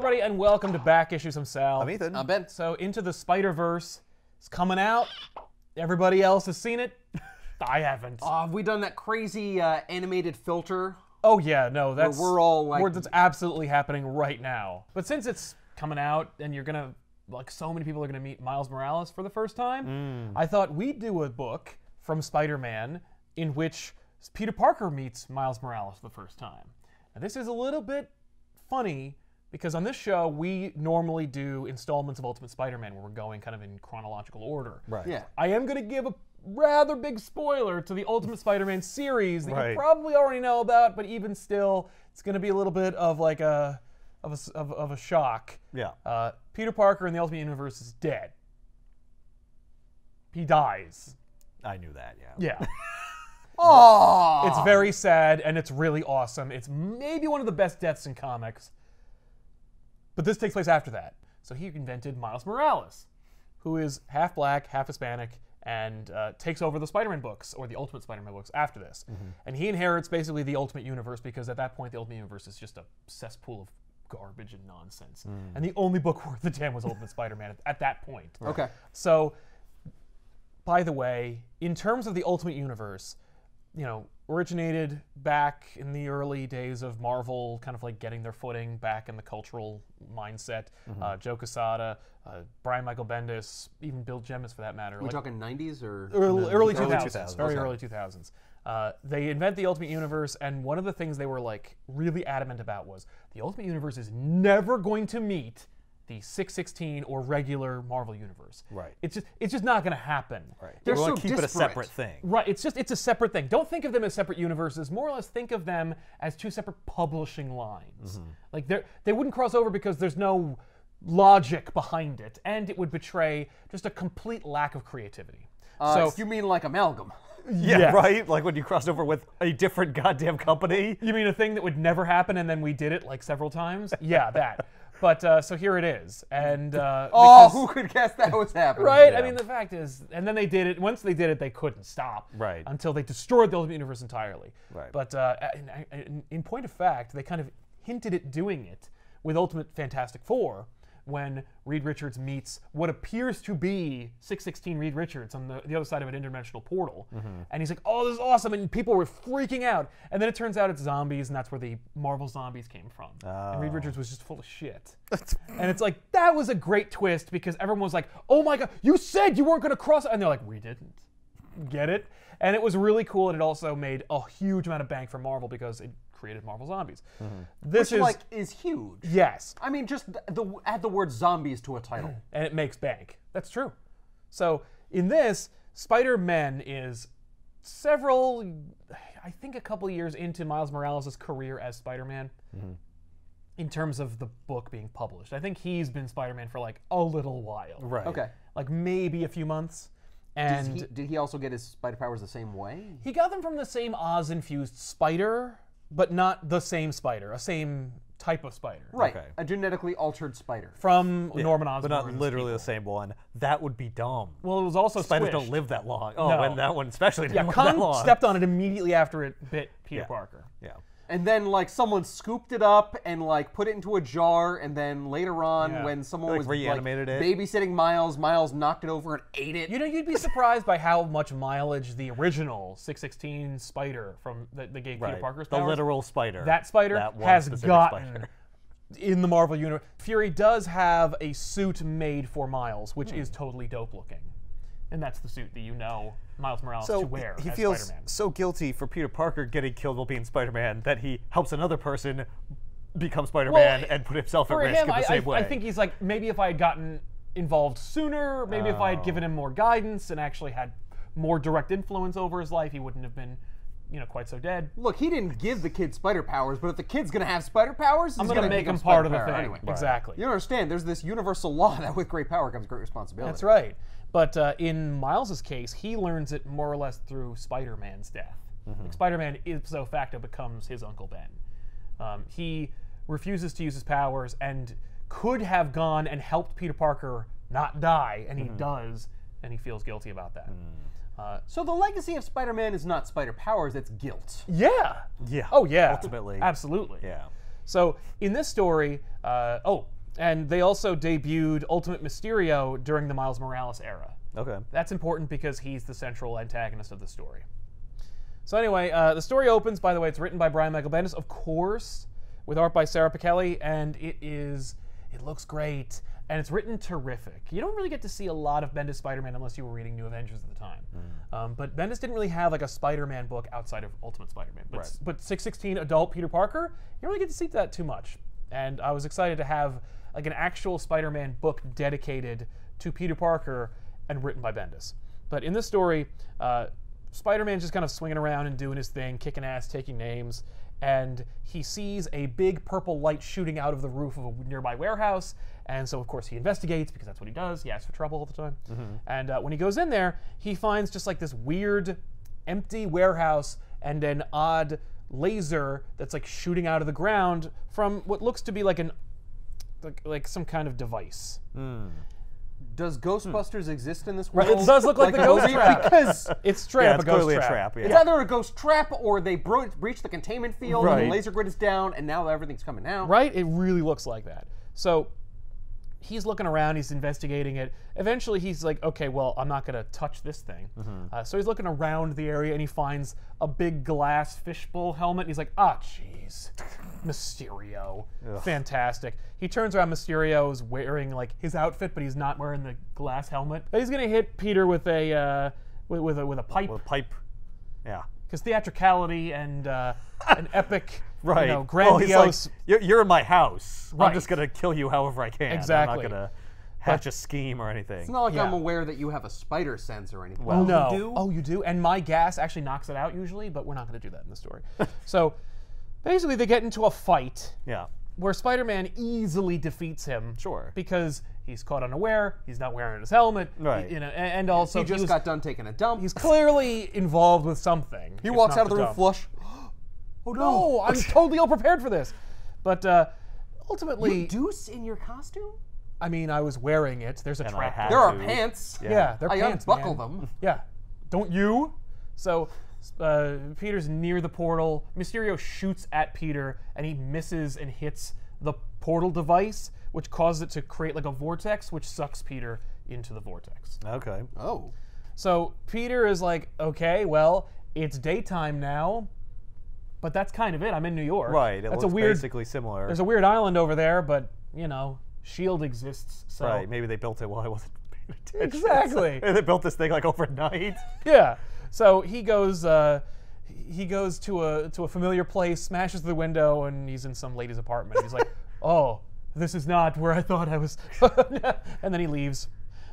everybody, and welcome to Back Issues. I'm Sal. I'm Ethan. I'm Ben. So, Into the Spider-Verse is coming out. Everybody else has seen it. I haven't. Have we done that crazy animated filter? Oh yeah, no, that's we're all like that's absolutely happening right now. But since it's coming out and you're gonna so many people are gonna meet Miles Morales for the first time, I thought we'd do a book from Spider-Man in which Peter Parker meets Miles Morales for the first time. Now this is a little bit funny because on this show we normally do installments of Ultimate Spider-Man where we're going kind of in chronological order. Right. Yeah. I am gonna give a rather big spoiler to the Ultimate Spider-Man series that Right. you probably already know about, but even still, it's going to be a little bit of like a shock. Yeah. Peter Parker in the Ultimate Universe is dead. He dies. I knew that, yeah. Yeah. Oh, It's very sad and it's really awesome. It's maybe one of the best deaths in comics. But this takes place after that. So he invented Miles Morales, who is half black, half Hispanic, and takes over the Spider-Man books, or the Ultimate Spider-Man books, after this. And he inherits basically the Ultimate Universe, because at that point the Ultimate Universe is just a cesspool of garbage and nonsense. And the only book worth a damn was Ultimate Spider-Man at that point. okay. So, by the way, in terms of the Ultimate Universe, originated back in the early days of Marvel, kind of like getting their footing back in the cultural mindset. Joe Quesada, Brian Michael Bendis, even Bill Jemas for that matter. Are we talking 90s or early 2000s, 2000s. very Okay. early 2000s. They invent the Ultimate Universe, and one of the things they were like really adamant about was the Ultimate Universe is never going to meet the 616 or regular Marvel universe. Right. It's just not going to happen. Right. They're we want so to keep it a disparate. separate thing. Right. It's a separate thing. Don't think of them as separate universes. More or less, think of them as two separate publishing lines. Like they wouldn't cross over because there's no logic behind it, and it would betray just a complete lack of creativity. So you mean like amalgam? Yeah, Yes. right? Like when you crossed over with a different goddamn company. You mean a thing that would never happen, and then we did it like several times? Yeah, that. But so here it is, and Oh, because- who could guess that was happening? right? I Yeah. mean, the fact is, and then they did it. Once they did it, they couldn't stop. Right. Until they destroyed the Ultimate Universe entirely. Right. But in point of fact, they kind of hinted at doing it with Ultimate Fantastic Four when Reed Richards meets what appears to be 616 Reed Richards on the other side of an interdimensional portal. And he's like, oh, this is awesome. And people were freaking out. And then it turns out it's zombies, and that's where the Marvel zombies came from. And Reed Richards was just full of shit. And it's like, that was a great twist because everyone was like, oh my God, you said you weren't going to cross it. And they're like, we didn't. Get it? And it was really cool, and it also made a huge amount of bank for Marvel because it created Marvel Zombies. This Which is huge. yes, I mean, just add the word zombies to a title. and it makes bank. That's true. So in this, Spider-Man is several, I think a couple years into Miles Morales' career as Spider-Man in terms of the book being published. I think he's been Spider-Man for like a little while. Right. Okay. Like maybe a few months. And Did he also get his spider powers the same way? he got them from the same Oz-infused spider, but not the same spider, a same type of spider. Right. Okay. A genetically altered spider. From Norman Osborn. But not literally the same one. That would be dumb. Well, it was also Spiders squished. don't live that long. Oh, No. and that one especially Yeah, didn't live that Khan long. stepped on it immediately after it bit Peter Yeah. Parker. Yeah. And then, like, someone scooped it up and, like, put it into a jar, and then later on, Yeah. when someone Like, was, reanimated it. babysitting Miles, Miles knocked it over and ate it. You know, you'd be surprised by how much mileage the original 616 spider from that they gave Peter Right. Parker's The powers, literal spider. that spider That one has specific gotten spider. in the Marvel universe. Fury does have a suit made for Miles, which is totally dope looking. And that's the suit that Miles Morales So to wear he as feels Spider-Man. so guilty for Peter Parker getting killed while being Spider-Man that he helps another person become Spider-Man Well, and put himself at For risk him, in the same way. I think he's like, maybe if I had gotten involved sooner, maybe if I had given him more guidance and actually had more direct influence over his life, he wouldn't have been, quite so dead. Look, he didn't give the kid spider powers, but if the kid's gonna have spider powers, I'm he's going to gonna make become him part of the spider thing. power anyway. Exactly. You don't understand? There's this universal law that with great power comes great responsibility. That's right. But in Miles's case, he learns it more or less through Spider-Man's death. Like Spider-Man ipso facto becomes his Uncle Ben. He refuses to use his powers and could have gone and helped Peter Parker not die, and he does, and he feels guilty about that. So the legacy of Spider-Man is not spider powers; it's guilt. Yeah. Yeah. Oh, yeah. Ultimately. Absolutely. Yeah. So in this story, And they also debuted Ultimate Mysterio during the Miles Morales era. Okay. That's important because he's the central antagonist of the story. So anyway, the story opens, by the way, it's written by Brian Michael Bendis, of course, with art by Sarah Pichelli, and it looks great, and it's written terrific. You don't really get to see a lot of Bendis Spider-Man unless you were reading New Avengers at the time. But Bendis didn't really have like a Spider-Man book outside of Ultimate Spider-Man. But 616 adult Peter Parker, you don't really get to see that too much. And I was excited to have like an actual Spider-Man book dedicated to Peter Parker and written by Bendis. But in this story, Spider-Man's just kind of swinging around and doing his thing, kicking ass, taking names, and he sees a big purple light shooting out of the roof of a nearby warehouse, and so of course he investigates because that's what he does. He asks for trouble all the time. And when he goes in there, he finds just like this weird, empty warehouse and an odd laser that's like shooting out of the ground from what looks to be like like some kind of device. Does Ghostbusters exist in this world? It does look like the ghost trap. Because it's straight up a ghost clearly trap. a trap. Yeah. it's either a ghost trap or they breach the containment field and Right. the laser grid is down and now everything's coming out. Right? It really looks like that. So he's looking around, he's investigating it. Eventually he's like, okay, well, I'm not going to touch this thing. So he's looking around the area and he finds a big glass fishbowl helmet. And he's like, ah, jeez. Mysterio. Fantastic. He turns around, Mysterio is wearing like his outfit, but he's not wearing the glass helmet. But he's going to hit Peter with a with a pipe. With a pipe. Yeah. Because theatricality and an epic, Right. you know, grandiose. Well, you're in my house. Right. I'm just gonna kill you however I can. Exactly. I'm not gonna hatch a scheme or anything. It's not like Yeah. I'm aware that you have a spider sense or anything. Well, No. You do? Oh, you do? And my gas actually knocks it out usually, but we're not going to do that in the story. So basically they get into a fight Yeah. where Spider-Man easily defeats him. Sure. Because he's caught unaware, he's not wearing his helmet, Right. you know, and also He just got done taking a dump. he's clearly involved with something. He if walks not out of the room dump. flush. Oh no, I'm totally ill prepared for this. But ultimately, You Deuce in your costume? I mean, I was wearing it. There's a And I trap. had There are to. pants. Yeah, they're I pants, unbuckle man. them. Yeah. Don't you? So Peter's near the portal. Mysterio shoots at Peter, and he misses and hits the portal device, which causes it to create like a vortex, which sucks Peter into the vortex. Okay. Oh. So Peter is like, okay, well, it's daytime now, but that's kind of it. I'm in New York. Right. It That's looks a weird. basically similar. There's a weird island over there, but you know, S.H.I.E.L.D. exists. So Right. Maybe they built it while I wasn't paying attention. Exactly. And they built this thing like overnight. Yeah. So he goes to a familiar place, smashes the window, and he's in some lady's apartment. He's like, "Oh, this is not where I thought I was," and then he leaves.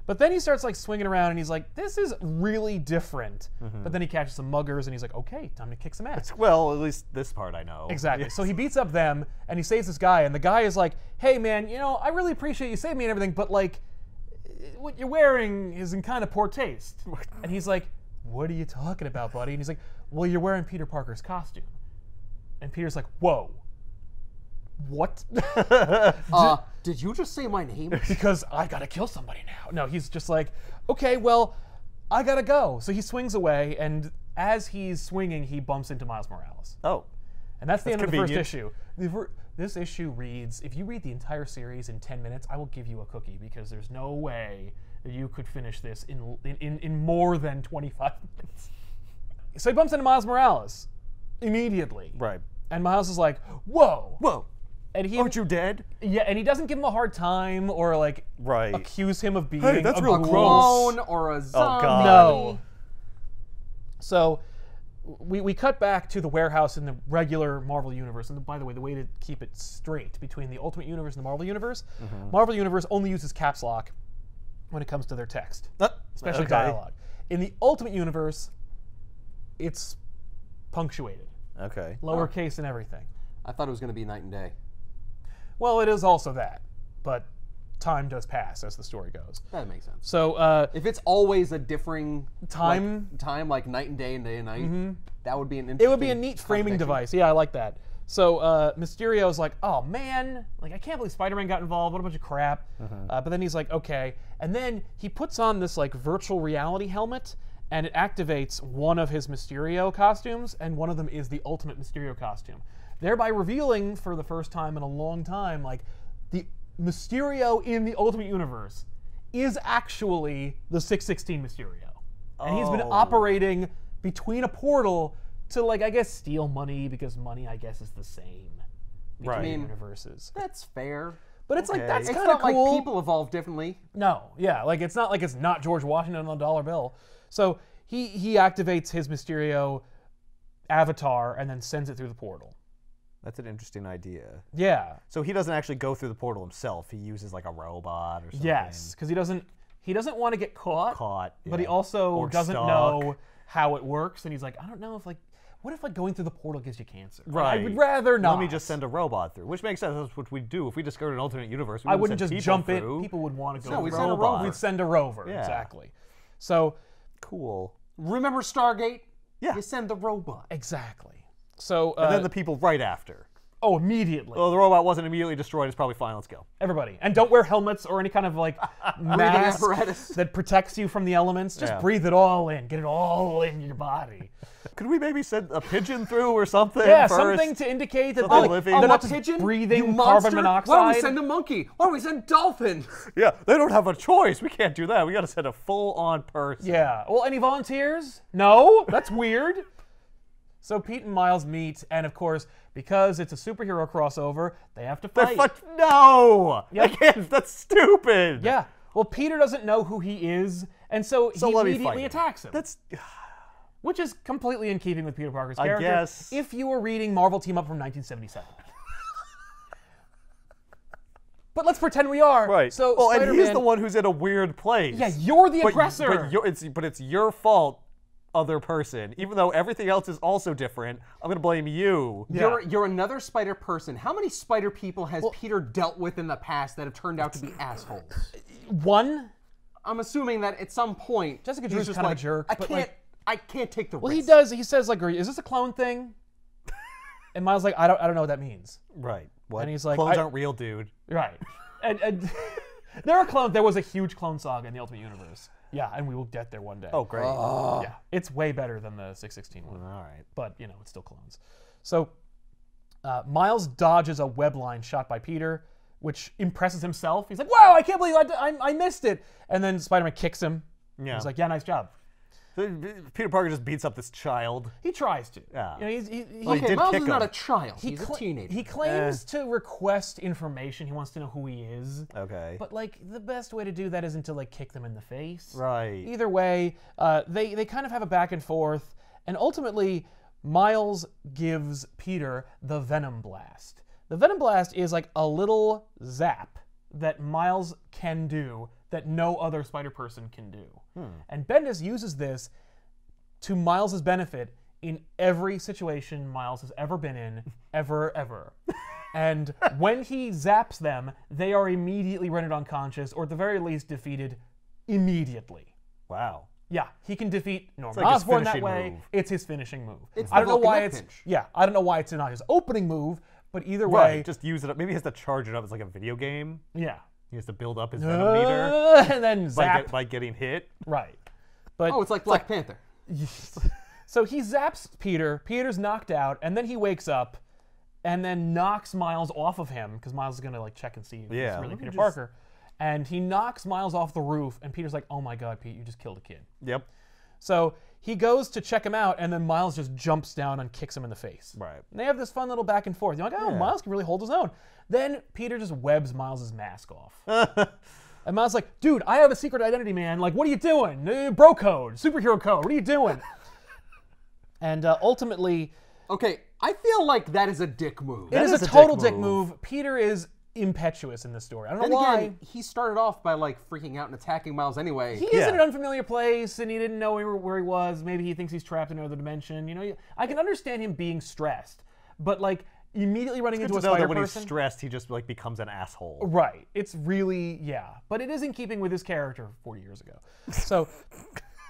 But then he starts like swinging around, and he's like, "This is really different." But then he catches some muggers, and he's like, "Okay, time to kick some ass." Well, at least this part I know. Exactly. So he beats up them, and he saves this guy, and the guy is like, "Hey, man, you know, I really appreciate you saving me and everything, but like, what you're wearing is in kind of poor taste." And he's like, "What are you talking about, buddy?" And he's like, "Well, you're wearing Peter Parker's costume." And Peter's like, "Whoa, what?" Did you just say my name? Because I gotta kill somebody now. No, he's just like, "Okay, well, I gotta go." So he swings away, and as he's swinging, he bumps into Miles Morales. Oh. And that's the end of the first convenient. issue. This issue reads, if you read the entire series in 10 minutes, I will give you a cookie, because there's no way that you could finish this in more than 25 minutes. So he bumps into Miles Morales immediately. Right. And Miles is like, "Whoa." Whoa. And he, Aren't you dead? yeah, and he doesn't give him a hard time or like Right. accuse him of being Hey, that's a real gross. Clone or a zombie? God. No. So we cut back to the warehouse in the regular Marvel universe. And by the way, the way to keep it straight between the Ultimate Universe and the Marvel Universe, Marvel Universe only uses caps lock when it comes to their text, especially okay. dialogue. In the Ultimate Universe, it's punctuated, Okay. lowercase and everything. I thought it was going to be night and day. Well, it is also that, but time does pass as the story goes. That makes sense. So If it's always a differing time, like night and day and night, that would be an it interesting would be a neat framing contradiction. device. Yeah, I like that. So Mysterio's like, "Oh man, like I can't believe Spider-Man got involved. What a bunch of crap." But then he's like, "Okay," and then he puts on this like virtual reality helmet, and it activates one of his Mysterio costumes, and one of them is the Ultimate Mysterio costume, thereby revealing for the first time in a long time like Mysterio in the Ultimate Universe is actually the 616 Mysterio. And he's been operating between a portal to, like, I guess, steal money, because money, I guess, is the same between universes. That's fair. But it's like, that's It's kind of not cool. like people evolve differently. No, yeah, like it's not George Washington on a dollar bill. So he activates his Mysterio avatar and then sends it through the portal. That's an interesting idea. Yeah. So he doesn't actually go through the portal himself. He uses like a robot or something. Yes, because he doesn't want to get caught. But he also Or doesn't stuck. know how it works, and he's like, I don't know if what if going through the portal gives you cancer? Right. I would rather not. Let me just send a robot through, which makes sense. That's what we do. If we discovered an alternate universe, we I wouldn't send just people jump through. in. People would want to go. No, we'd through. send a rover. We'd send a rover. Yeah. Exactly. So Cool. Remember Stargate? Yeah. You send the robot. exactly. So And then the people right after. immediately. Oh, the robot wasn't immediately destroyed. It's probably fine. Let's go. Everybody. And don't wear helmets or any kind of like mask apparatus. that protects you from the elements. Just Yeah. breathe it all in. Get it all in your body. Could we maybe send a pigeon through or something? Yeah, first? something to indicate that Something they're, living. they're Oh, not a just pigeon? breathing You carbon monster? monoxide. Why don't we send a monkey? Why don't we send dolphin? Yeah, they don't have a choice. We can't do that. We got to send a full-on person. Yeah. Well, any volunteers? No? That's weird. So Pete and Miles meet, and of course, because it's a superhero crossover, they have to fight. No! Yeah. I can't. That's stupid. Yeah. Well, Peter doesn't know who he is, and so he let me fight immediately him. attacks him. That's. Which is completely in keeping with Peter Parker's I character. guess. If you were reading Marvel Team Up from 1977. But let's pretend we are. Right. So well, and he's Spider-Man- the one who's in a weird place. Yeah, you're the But- aggressor. But it's your fault, other person. Even though everything else is also different, I'm gonna blame you. Yeah. You're another spider person. How many spider people has Peter dealt with in the past that have turned out to be assholes? One. I'm assuming that at some point Jessica he's Drew's just kind of a like, jerk, I but, can't. like- I can't take the Well, risk. he does. He says like, "Is this a clone thing?" And Miles like, "I don't know what that means." Right. What? And he's like, clones I- aren't real, dude. Right. And there are clones. There was a huge clone saga in the Ultimate Universe. Yeah, and we will get there one day. Oh, great. Yeah, it's way better than the 616 one. All right. But you know, it's still clones. So Miles dodges a web line shot by Peter, which impresses himself. He's like, "Wow, I can't believe I missed it!" And then Spider-Man kicks him. Yeah. He's like, "Yeah, nice job." Peter Parker just beats up this child. He tries to. Yeah. You know, Well, he Okay, did Miles kick is not him. a child. He's a cla- teenager. He claims to request information. He wants to know who he is. Okay. But like the best way to do that isn't to like kick them in the face. Right. Either way, they kind of have a back and forth, and ultimately Miles gives Peter the Venom Blast. The Venom Blast is like a little zap that Miles can do that no other Spider Person can do. And Bendis uses this to Miles' benefit in every situation Miles has ever been in, ever. And when he zaps them, they are immediately rendered unconscious, or at the very least defeated immediately. Wow. Yeah, he can defeat Norman like his Osborn that finishing way. move. It's his finishing move. It's I the don't know why Vulcan it's neck pinch. yeah. I don't know why it's not his opening move, but either way, Right. Just use it up. Maybe he has to charge it up. It's like a video game. yeah. He has to build up his venom meter And then zap. by getting hit. Right. But Oh, it's like Black Panther. so he zaps Peter. Peter's knocked out, and then he wakes up, and then knocks Miles off of him because Miles is gonna like check and see if Yeah, it's really let me Peter just- Parker. And he knocks Miles off the roof, and Peter's like, "Oh my God, Pete, you just killed a kid." Yep. So he goes to check him out, and then Miles just jumps down and kicks him in the face. Right. And they have this fun little back and forth. You're like, "Oh, Yeah. Miles can really hold his own." Then Peter just webs Miles' mask off. And Miles is like, "Dude, I have a secret identity, man. Like, what are you doing? Bro code, superhero code. What are you doing?" And ultimately, Okay, I feel like that is a dick move. it is is a a total dick dick move. move. Peter is impetuous in this story. I don't Then know why. again, he started off by like freaking out and attacking Miles anyway. He is in an unfamiliar place, and he didn't know where he was. Maybe he thinks he's trapped in another dimension. You know, I can understand him being stressed, but like immediately running Good into to a know spider that when he's person. stressed, he just like becomes an asshole. Right. It's really, yeah. But it is in keeping with his character 40 years ago. So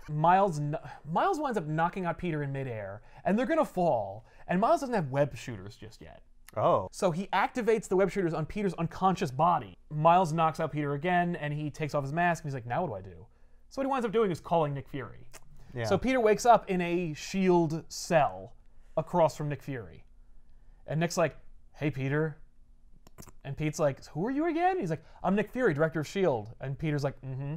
Miles winds up knocking out Peter in midair, and they're going to fall. And Miles doesn't have web shooters just yet. Oh. So he activates the web shooters on Peter's unconscious body. Miles knocks out Peter again, and he takes off his mask, and he's like, "Now what do I do?" So what he winds up doing is calling Nick Fury. Yeah. So Peter wakes up in a SHIELD cell across from Nick Fury. And Nick's like, "Hey, Peter, And Pete's like, who are you again? He's like, I'm Nick Fury, director of S.H.I.E.L.D. And Peter's like, mm-hmm.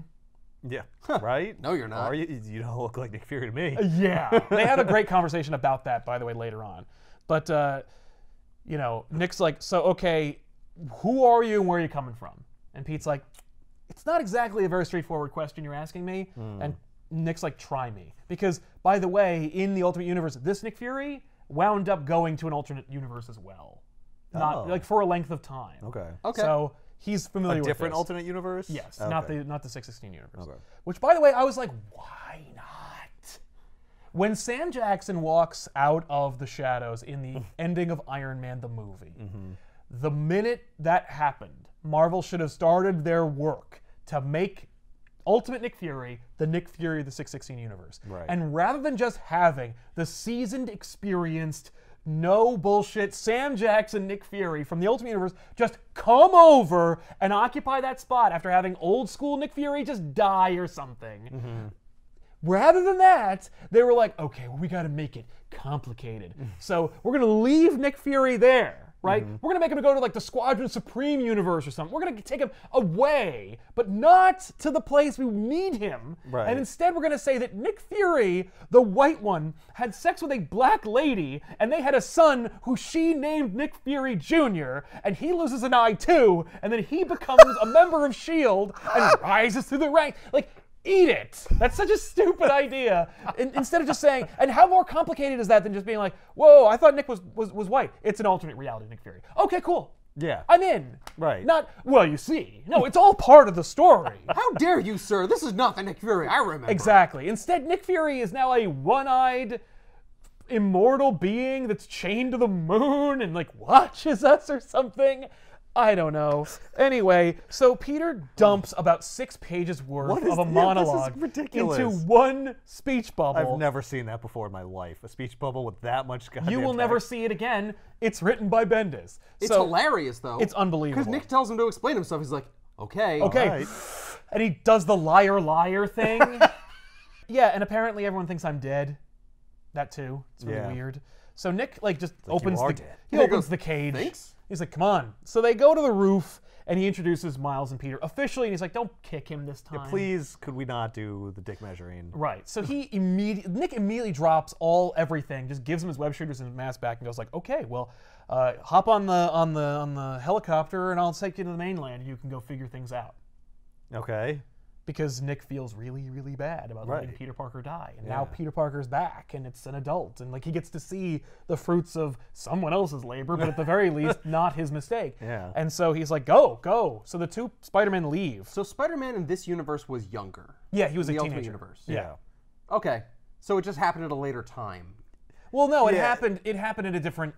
Yeah, right? No, you're not. Are you? You don't look like Nick Fury to me. Yeah. They have a great conversation about that, by the way, later on. But, you know, Nick's like, so, okay, who are you and where are you coming from? And Pete's like, it's not exactly a very straightforward question you're asking me. And Nick's like, try me. Because, by the way, in the Ultimate Universe, this Nick Fury wound up going to an alternate universe as well. Not like for a length of time. Okay. Okay. So he's familiar A with different this. alternate universe? Yes, Okay. not the 616 universe. Okay. Which, by the way, I was like, why not? When Sam Jackson walks out of the shadows in the ending of Iron Man the movie, the minute that happened, Marvel should have started their work to make Ultimate Nick Fury the Nick Fury of the 616 universe. Right. And rather than just having the seasoned, experienced, no bullshit Sam Jackson Nick Fury from the Ultimate Universe just come over and occupy that spot after having old school Nick Fury just die or something. Rather than that, they were like, okay, well, we got to make it complicated. So we're going to leave Nick Fury there. Right? We're going to make him go to like the Squadron Supreme universe or something. We're going to take him away, but not to the place we need him. Right. And instead we're going to say that Nick Fury, the white one, had sex with a black lady, and they had a son who she named Nick Fury Jr., and he loses an eye too, and then he becomes a member of S.H.I.E.L.D. and rises through the ranks. Like, eat it. That's such a stupid idea. Instead of just saying, and how more complicated is that than just being like, whoa, I thought Nick was white. It's an alternate reality Nick Fury. Okay, cool. Yeah. I'm in. Right. Not, well, you see. No, it's all part of the story. How dare you, sir? This is not the Nick Fury I remember. Exactly. Instead, Nick Fury is now a one-eyed, immortal being that's chained to the moon and like watches us or something. I don't know. Anyway, so Peter dumps about 6 pages worth of a monologue this is ridiculous. into one speech bubble. I've never seen that before in my life. A speech bubble with that much goddamn You will never text. see it again. It's written by Bendis. It's So, hilarious, though. It's unbelievable. Because Nick tells him to explain himself. He's like, okay. Okay. Right. And he does the liar thing. Yeah, and apparently everyone thinks I'm dead. That too. It's really Yeah. weird. So Nick just you opens are the dead. he And he opens goes, the cage. "Thanks?" He's like, "Come on." So they go to the roof and he introduces Miles and Peter officially, and he's like, "Don't kick him this time." Please, could we not do the dick measuring? Right. So Nick immediately drops everything, just gives him his web shooters and his mask back, and goes like, "Okay, well, hop on the helicopter, and I'll take you to the mainland, and you can go figure things out." Okay. Because Nick feels really, really bad about letting Right. Peter Parker die. And Yeah. now Peter Parker's back, and it's an adult. And like he gets to see the fruits of someone else's labor, but at the very least, not his mistake. Yeah. And so he's like, go, go. So the two Spider-Men leave. So Spider-Man in this universe was younger. Yeah, he was in a the Ultimate teenager. Universe. Yeah. Okay. So it just happened at a later time. Well, no, it Yeah. happened in a different...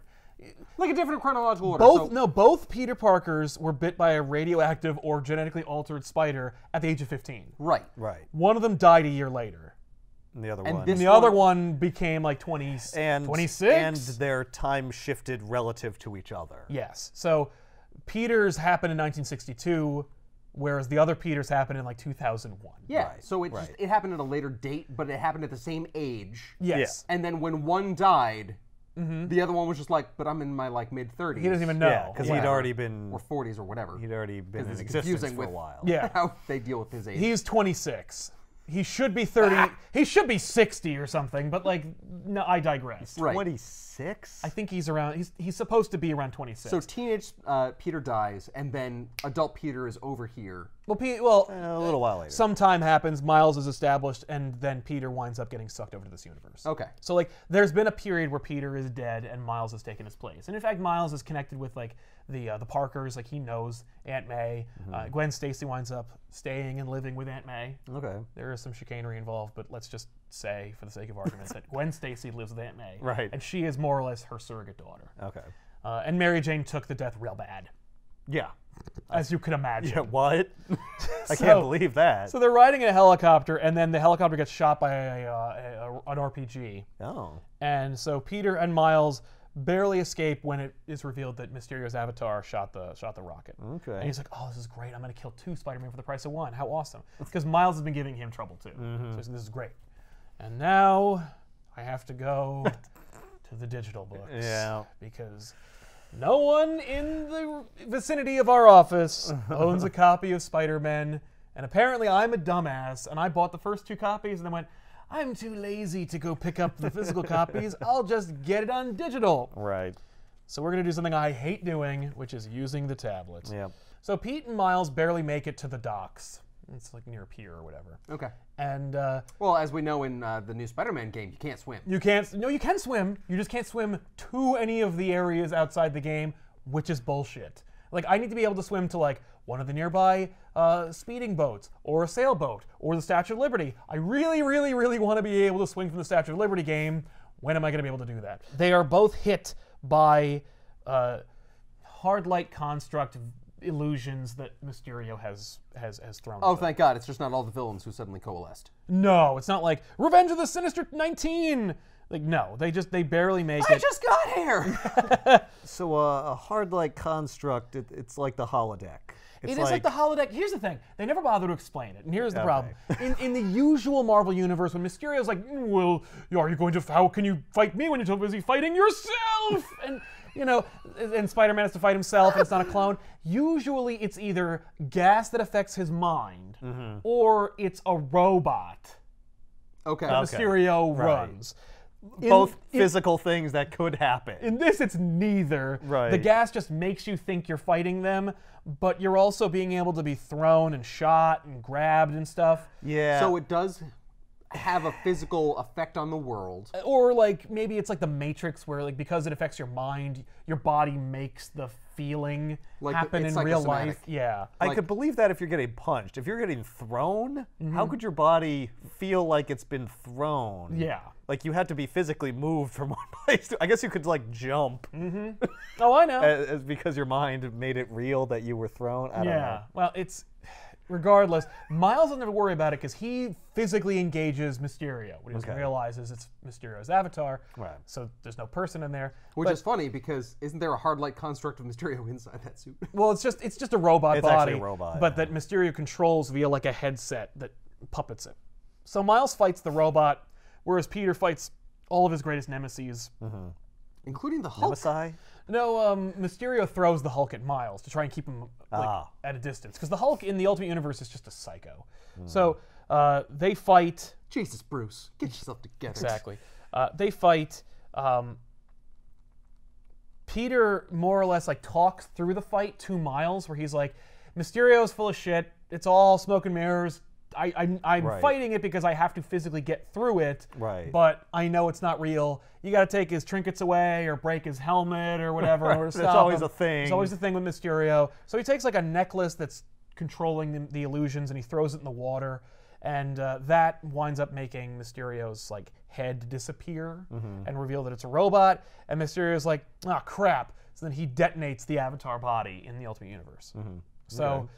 Like a different chronological order. Both Peter Parkers were bit by a radioactive or genetically altered spider at the age of 15. Right. Right. One of them died a year later. And the other And one. this And the other one became like 20, and 26? And their time shifted relative to each other. Yes. So Peter's happened in 1962, whereas the other Peter's happened in like 2001. Yeah. Right, So it happened at a later date, but it happened at the same age. Yes. And then when one died, the other one was just like, but I'm in my like mid-30s. He doesn't even know. Yeah, because he'd Whatever. already been Or 40s or whatever. he'd already been in it's existence confusing for a with- while. Yeah. How they deal with his age. He's 26. He should be 30. He should be 60 or something, but like, no, I digress. Right. 26? I think he's around, he's supposed to be around 26. So teenage Peter dies, and then adult Peter is over here. well, A little while later. some time happens, Miles is established, and then Peter winds up getting sucked over to this universe. Okay. So like, there's been a period where Peter is dead and Miles has taken his place, and in fact, Miles is connected with like the Parkers. Like he knows Aunt May. Gwen Stacy winds up staying and living with Aunt May. Okay. There is some chicanery involved, but let's just say, for the sake of argument, that Gwen Stacy lives with Aunt May, Right. and she is more or less her surrogate daughter. Okay. And Mary Jane took the death real bad, Yeah. as you could imagine. Yeah, what? I So- can't believe that. So they're riding in a helicopter, and then the helicopter gets shot by an RPG. Oh. And so Peter and Miles barely escape when it is revealed that Mysterio's avatar shot the rocket. Okay. And he's like, "Oh, this is great! I'm going to kill 2 Spider-Man for the price of 1. How awesome!" Because Miles has been giving him trouble too. So he's like, this is great. And now I have to go to the digital books. Yeah. Because No one in the vicinity of our office owns a copy of Spider-Man, and apparently I'm a dumbass, and I bought the first 2 copies and then went, I'm too lazy to go pick up the physical copies. I'll just get it on digital. Right. So we're going to do something I hate doing, which is using the tablet. Yeah. So Pete and Miles barely make it to the docks. It's like near a pier or whatever. Okay. And Well, as we know in the new Spider-Man game, you can't swim. you can't. No, you can swim. You just can't swim to any of the areas outside the game, which is bullshit. Like, I need to be able to swim to, like, one of the nearby speeding boats, or a sailboat, or the Statue of Liberty. I really, really, really want to be able to swing from the Statue of Liberty game. When am I going to be able to do that? They are both hit by hard light construct illusions that Mysterio has thrown. Oh, at them. thank God! It's just not all the villains who suddenly coalesced. No, it's not like Revenge of the Sinister 19. Like, no, they barely make I it. just got here. So a hard light construct, it's like the holodeck. It is like the holodeck. Here's the thing. They never bother to explain it. And here's the problem. In the usual Marvel universe, when Mysterio's like, well, are you going to, how can you fight me when you're too busy fighting yourself? And, you know, and Spider-Man has to fight himself and it's not a clone. Usually it's either gas that affects his mind or it's a robot Okay. that Mysterio runs. Both physical things that could happen. In this, it's neither. Right. The gas just makes you think you're fighting them, but you're also being able to be thrown and shot and grabbed and stuff. Yeah. So it does have a physical effect on the world. Or like maybe it's like the Matrix, where like because it affects your mind, your body makes the feeling Like happen it's in like a real somatic. life. Yeah. I could believe that if you're getting punched. If you're getting thrown, how could your body feel like it's been thrown? Yeah. Like you had to be physically moved from one place to, I guess you could like jump Oh, I know. as because your mind made it real that you were thrown. I don't Yeah. know. Well, it's regardless. Miles doesn't have to worry about it because he physically engages Mysterio. What he doesn't realize is it's Mysterio's avatar. Right. So there's no person in there. Which is funny because isn't there a hard light construct of Mysterio inside that suit? Well, it's just a robot It's body, actually a robot, but that Mysterio controls via like a headset that puppets it. So Miles fights the robot, whereas Peter fights all of his greatest nemeses. Including the Hulk. Nemesis? No, Mysterio throws the Hulk at Miles to try and keep him like, at a distance, because the Hulk in the Ultimate Universe is just a psycho. So they fight. Jesus, Bruce, get yourself together. Exactly. They fight. Peter more or less like talks through the fight to Miles, where he's like, Mysterio's full of shit. It's all smoke and mirrors. I'm fighting it because I have to physically get through it. Right. But I know it's not real. You got to take his trinkets away or break his helmet or whatever. Or That's always a thing. It's always a thing with Mysterio. So he takes like a necklace that's controlling the illusions and he throws it in the water. And that winds up making Mysterio's like head disappear and reveal that it's a robot. And Mysterio's like, oh crap. So then he detonates the Avatar body in the Ultimate Universe. So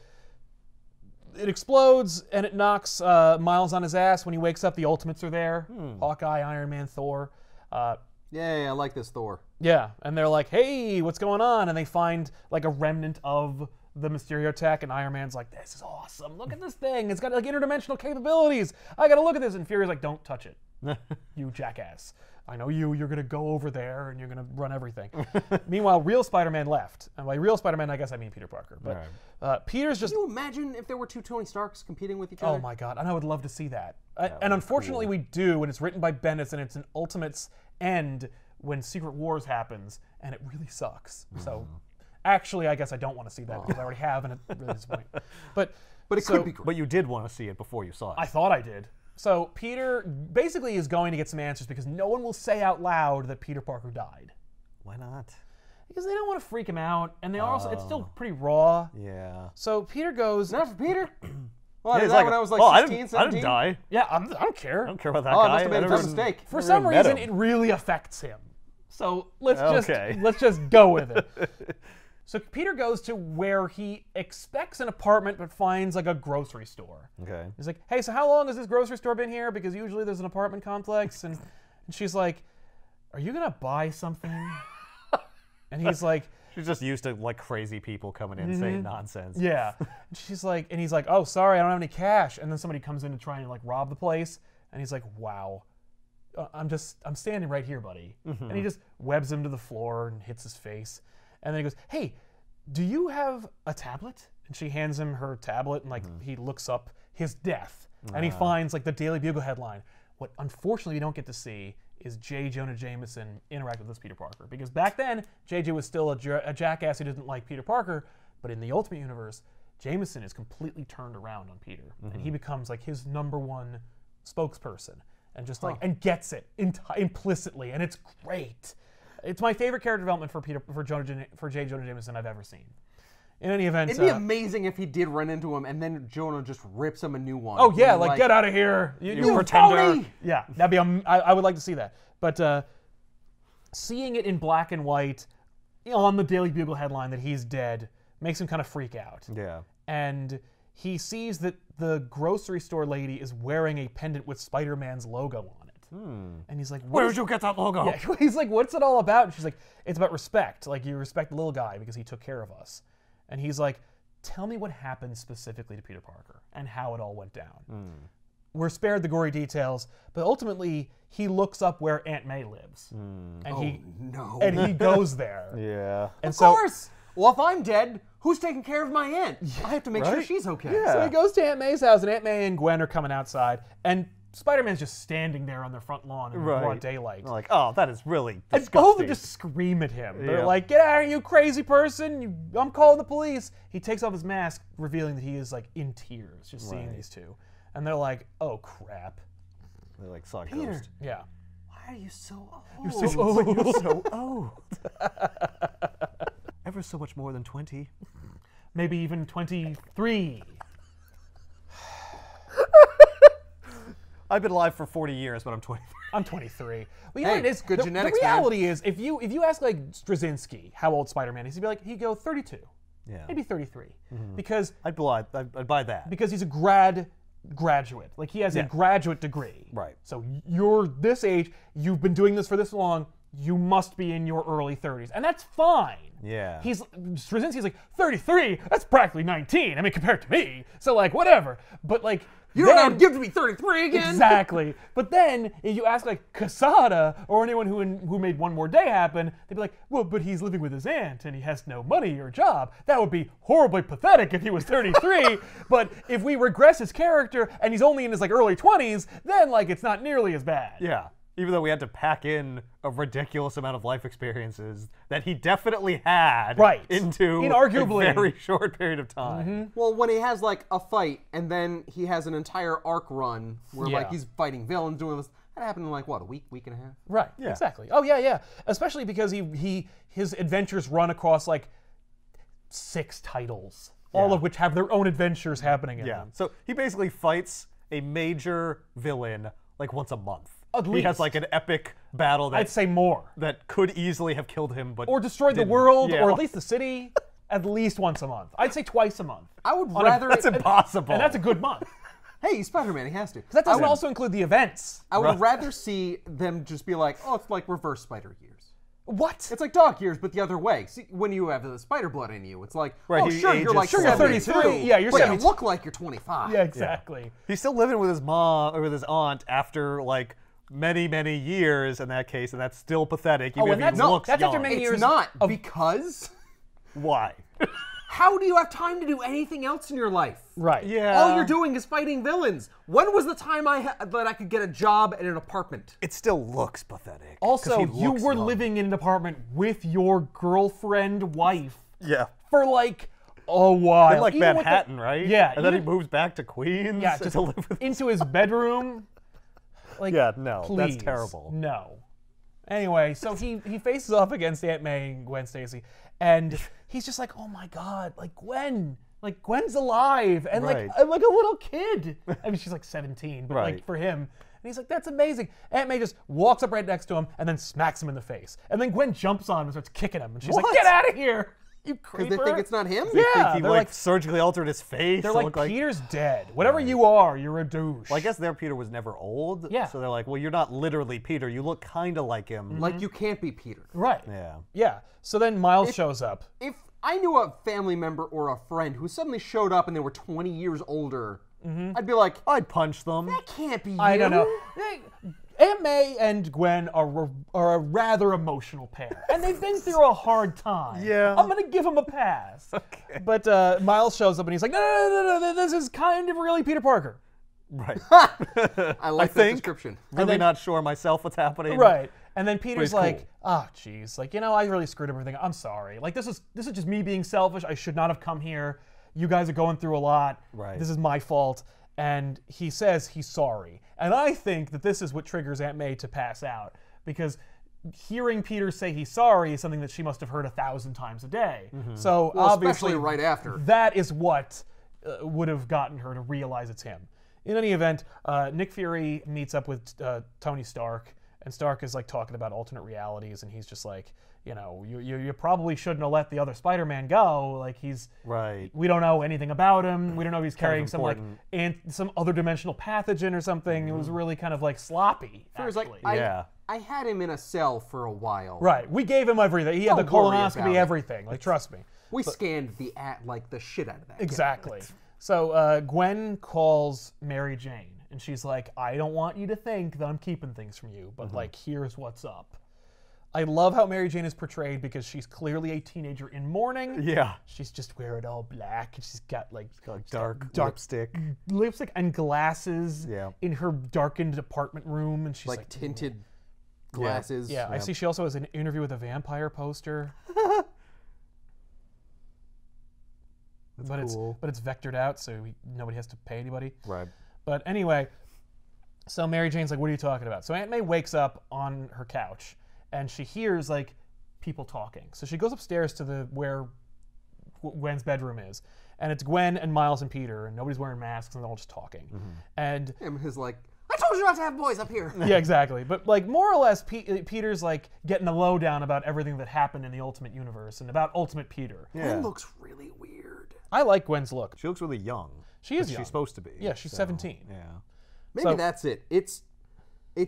it explodes and it knocks Miles on his ass. When he wakes up, the Ultimates are there. Hawkeye, Iron Man, Thor. Yay, I like this Thor. Yeah, and they're like, hey, what's going on? And they find like a remnant of the Mysterio tech, and Iron Man's like, this is awesome. Look at this thing. It's got like interdimensional capabilities. I gotta look at this. And Fury's like, don't touch it, you jackass. I know you. You're gonna go over there and you're gonna run everything. Meanwhile, real Spider-Man left. And by real Spider-Man, I guess I mean Peter Parker. But Peter's just. Can you imagine if there were two Tony Starks competing with each other? Oh my god, and I would love to see that. And unfortunately we do, and it's written by Bendis, and it's an Ultimates end when Secret Wars happens, and it really sucks. So actually, I guess I don't want to see that because I already have, and it really disappoints me. But it could be great. But you did want to see it before you saw it. I thought I did. So Peter basically is going to get some answers because no one will say out loud that Peter Parker died. Why not? Because they don't want to freak him out, and they also it's still pretty raw. Yeah. So Peter goes. Not for Peter? Well, Yeah, I did he's that like, when I was like oh, 16, 17. I didn't die. Yeah, I don't care. I don't care about that Oh, I guy. must have made a never dumb mistake. For never some even met reason, him. it really affects him. So let's Okay. just go with it. So Peter goes to where he expects an apartment but finds like a grocery store. Okay. He's like, hey, so how long has this grocery store been here? Because usually there's an apartment complex. And she's like, are you going to buy something? And he's like, She's just used to like crazy people coming in saying nonsense. yeah. And she's like, and he's like, oh, sorry, I don't have any cash. And then somebody comes in to try and like rob the place. And he's like, wow. I'm standing right here, buddy. And he just webs him to the floor and hits his face. And then he goes, hey, do you have a tablet? And she hands him her tablet, and like he looks up his death, and he finds like the Daily Bugle headline. What unfortunately we don't get to see is J. Jonah Jameson interact with this Peter Parker, because back then JJ was still a jackass who didn't like Peter Parker, but in the Ultimate Universe, Jameson is completely turned around on Peter, and he becomes like his #1 spokesperson, and just like and gets it implicitly, and it's great. It's my favorite character development for J. Jonah Jameson I've ever seen. In any event, it'd be amazing if he did run into him and then Jonah just rips him a new one. Oh yeah, like get out of here, you pretender. Phony! Yeah, that'd be. I would like to see that, but seeing it in black and white on the Daily Bugle headline that he's dead makes him kind of freak out. Yeah. And he sees that the grocery store lady is wearing a pendant with Spider-Man's logo on it. And he's like, Where'd you get that logo? Yeah, he's like, what's it all about? And she's like, it's about respect. Like, you respect the little guy because he took care of us. And he's like, tell me what happened specifically to Peter Parker and how it all went down. We're spared the gory details, but ultimately he looks up where Aunt May lives. And he goes there. Yeah. And of course! Well, if I'm dead, who's taking care of my aunt? I have to make sure she's okay. Yeah. So he goes to Aunt May's house, and Aunt May and Gwen are coming outside, and Spider-Man's just standing there on their front lawn in broad daylight. They're like, oh, that is really disgusting. And both of them just scream at him. They're like, get out of here, you crazy person. I'm calling the police. He takes off his mask, revealing that he is like in tears just seeing these two. And they're like, oh, crap. They like saw a Peter. ghost. Yeah. Why are you so old? You're so old. You're so old. Ever so much more than 20. Maybe even 23. I've been alive for 40 years, but I'm 23. I'm 23. Well, you know what it is? Good genetics, the reality is, if you ask like Straczynski how old Spider-Man is, he'd go 32. Yeah. Maybe 33. Because I'd buy that. because he's a graduate. Like, he has a graduate degree. Right. So you're this age, you've been doing this for this long, you must be in your early 30s. And that's fine. Yeah. Straczynski's like, 33? That's practically 19. I mean, compared to me. So, like, whatever. But, like, you don't have to give to me 33 again. Exactly. But then, if you ask, like, Quesada or anyone who made One More Day happen, they'd be like, well, but he's living with his aunt and he has no money or job. That would be horribly pathetic if he was 33. But if we regress his character and he's only in his, like, early 20s, then, like, it's not nearly as bad. Yeah. Even though we had to pack in a ridiculous amount of life experiences that he definitely had into inarguably a very short period of time. Well, when he has like a fight and then he has an entire arc run where like he's fighting villains, doing this, that happened in like what, a week and a half? Right. Yeah. Exactly. Oh yeah. Especially because his adventures run across like 6 titles, all of which have their own adventures happening in them. So he basically fights a major villain like once a month. At He least. has like an epic battle that I'd say more. that could easily have killed him, but Or destroyed the didn't. world, Yeah. or at least the city, at least once a month. I'd say twice a month. I would rather. That's impossible. And that's a good month. Hey, Spider-Man, he has to. That doesn't also include the events. I would rather see them just be like, oh, it's like reverse spider years. What? It's like dog years, but the other way. See, when you have the spider blood in you, it's like, Right, oh, he sure, you're ages like Sure, you're 32, 33. Yeah, you're but 72. you look like you're 25. Yeah, exactly. He's still living with his mom or with his aunt after like many years in that case, and that's still pathetic. Even and if he looks that's after young. many It's years not, because Why? how do you have time to do anything else in your life? Right. Yeah. All you're doing is fighting villains. When was the time that I could get a job at an apartment? It still looks pathetic. 'cause Also, he you looks were young. living in an apartment with your girlfriend, wife, Yeah. for like a while. In like Even with Manhattan, right? Yeah. And then he even- moves back to Queens. Yeah, to just live with. into his bedroom. Like, Yeah, no, that's please, terrible. No. Anyway, so he faces off against Aunt May and Gwen Stacy, and he's just like, oh my god, like Gwen's alive, and Right. like I'm like a little kid. I mean, she's like 17, but like Right. for him, and he's like, that's amazing. Aunt May just walks up right next to him and then smacks him in the face, and then Gwen jumps on him and starts kicking him, and she's like, What? get out of here, you creeper. Because they think it's not him? Yeah. I think he they're like, like- surgically altered his face. They're to like, look Peter's dead. Whatever you are, you're a douche. Well, I guess their Peter was never old. Yeah. So they're like, well, you're not literally Peter. You look kind of like him. Like, you can't be Peter. Right. Yeah. Yeah. So then Miles shows up. If I knew a family member or a friend who suddenly showed up and they were 20 years older, I'd be like, I'd punch them. that can't be you. I don't know. Aunt May and Gwen are a rather emotional pair, and they've been through a hard time. Yeah. I'm gonna give them a pass. Okay. But Miles shows up and he's like, no, this is kind of really Peter Parker. Right. I like that think. description. Really not sure myself what's happening. Right. And then Peter's cool. like, oh, geez, like, I really screwed everything. I'm sorry. Like, this is just me being selfish. I should not have come here. You guys are going through a lot. Right. This is my fault. And he says he's sorry. And I think that this is what triggers Aunt May to pass out, because hearing Peter say he's sorry is something that she must have heard 1,000 times a day. So Well, obviously, especially right after. that is what would have gotten her to realize it's him. In any event, Nick Fury meets up with Tony Stark, and Stark is like talking about alternate realities, and he's just like, you probably shouldn't have let the other Spider-Man go. Like, Right. we don't know anything about him. We don't know if he's carrying some important. some other dimensional pathogen or something. It was really kind of like sloppy. Fury's like, actually. Yeah. I had him in a cell for a while. Right. We gave him everything. He had the Don't worry colonoscopy, about it. everything. Like, trust me. We scanned the shit out of that. Exactly. So Gwen calls Mary Jane, and she's like, I don't want you to think that I'm keeping things from you, but like, here's what's up. I love how Mary Jane is portrayed because she's clearly a teenager in mourning. Yeah. She's just wearing all black, and she's got like Dark lipstick and glasses Yeah. in her darkened apartment room, and she's Like like tinted glasses. Yeah, I see she also has an Interview with a Vampire poster. cool. But it's vectored out, so nobody has to pay anybody. Right. But anyway, so Mary Jane's like, what are you talking about? So Aunt May wakes up on her couch, and she hears like people talking. So she goes upstairs to where Gwen's bedroom is, and it's Gwen and Miles and Peter, and nobody's wearing masks, and they're all just talking. And Him is like, I told you not to have boys up here. yeah, exactly. But like more or less, Peter's like getting the lowdown about everything that happened in the Ultimate Universe and about Ultimate Peter. Yeah. It looks really weird. I like Gwen's look. She looks really young. She is But young. She's supposed to be. Yeah, she's 17. Yeah. Maybe So- that's it. It's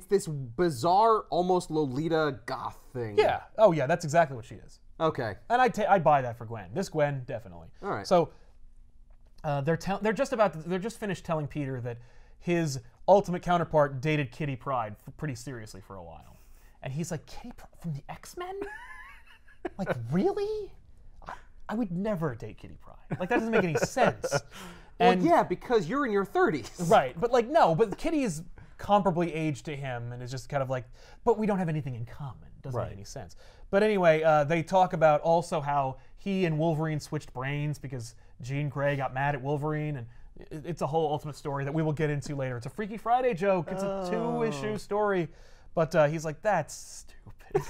this bizarre, almost Lolita goth thing. Yeah. Oh yeah, that's exactly what she is. Okay. And I buy that for Gwen. This Gwen, definitely. All right. So they're just finished telling Peter that his ultimate counterpart dated Kitty Pryde pretty seriously for a while, and he's like, Kitty Pryde from the X-Men? Like, really? I would never date Kitty Pryde. Like, that doesn't make any sense. Well, yeah, because you're in your 30s. Right, but like, no, but Kitty is comparably aged to him, and is just kind of like, but we don't have anything in common. Doesn't make any sense. But anyway, they talk about also how he and Wolverine switched brains because Jean Grey got mad at Wolverine, and it's a whole Ultimate story that we will get into later. It's a Freaky Friday joke. It's a 2-issue story. But he's like, that's stupid.